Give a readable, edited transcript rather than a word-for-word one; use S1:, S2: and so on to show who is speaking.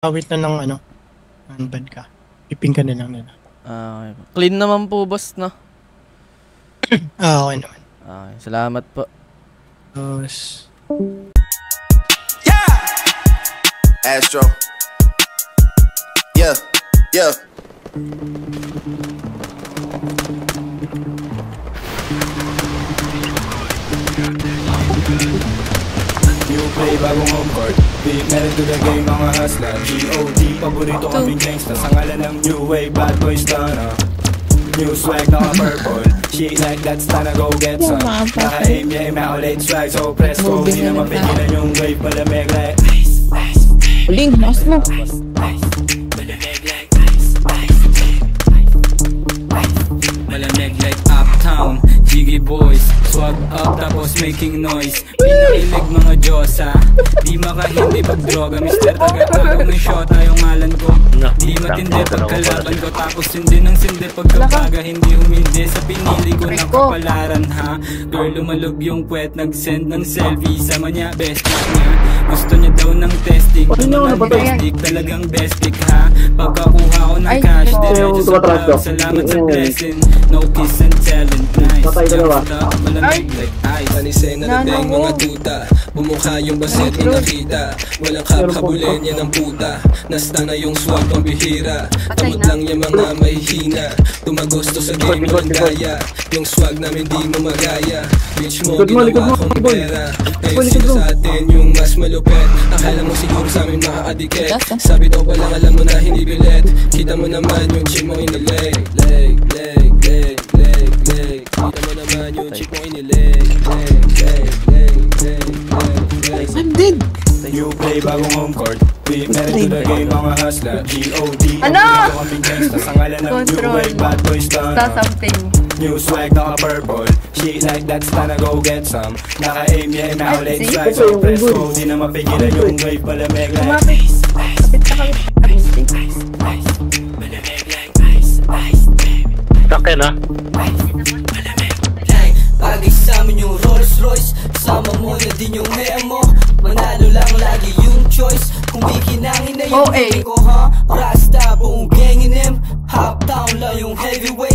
S1: Awit na ng ano, unban ka. Piping ka na lang nila.
S2: Okay. Clean naman po, boss, no?
S1: Okay naman.
S2: Okay, salamat po.
S1: Boss.
S3: Yeah! Astro. Yeah, yeah.
S4: New play, bagong home court. Beat meron to the game, mga hustler. G.O.D. Paborito kaming gangsta. Sa ngalan ng new wave, bad boys done. New swag, naka-purple. She like that, sana go get some. Naka-aim, yeah, immaculate swag. So press go, di na mapigilan yung wave. Malamig like ice, ice.
S5: Uling, mas mo.
S4: Malamig like ice, ice. Malamig like uptown. Jiggy boys, swag up tapos making noise. Pinakilig mga Diyosa, di makahindi pag droga. Mr. Tagatawag ng shota yung ngalan ko. Di matindi pagkalaban ko, tapos hindi ng sindi pagkapaga. Hindi humindi sa pinili ko ng kapalaran ha. Girl lumalog yung puwet, nag-send ng selfie sa manya, best pick niya. Gusto niya daw ng testing, ano ng best pick, talagang best pick ha. Pagkakuha ko ng cash, diretso sa club, salamat sa blessing. No kiss and telling, nice. Malamig like ice. Panisena na deng mga tuta. Bumukha yung baset na nakita. Walang kaphabulin yan ang puta. Nasta na yung swag pambihira. Tamot lang yung mga mahihina. Tumagosto sa game mo ang daya. Yung swag namin di mo magaya. Bitch mo ginawa kong pera. Ngayon sila sa atin yung mas malupet. Akala mo siguro sa amin makakadikit. Sabi daw palang alam mo na hindi bilet. Kita mo naman yung chick mo inileg. Leg, leg, leg, leg, leg. Kita mo naman yung chick mo inileg. Leg, leg, leg, leg, leg. I'm dead. You play bagong home court. We meron to the game, mga hustler. G.O.D.
S5: Ano?
S4: Sa ngalan ng new wave, bad boys done.
S5: Something.
S4: New swag, naka-purple. She like that, sana go get some. Naka-aim, yeah, immaculate swag. So press go, di na mapigilan yung wave. Malamig like ice, ice. Ice, ice, ice. Malamig like ice, ice, baby.
S6: Sakin ha?
S4: Malamig like lagi sa amin yung Rolls Royce. Sama mo na din yung memo. Manalo lang lagi yung choice. Kung bikinangin na yung ko ha. Rasta, buong gang in him. Hop down lang yung heavyweight.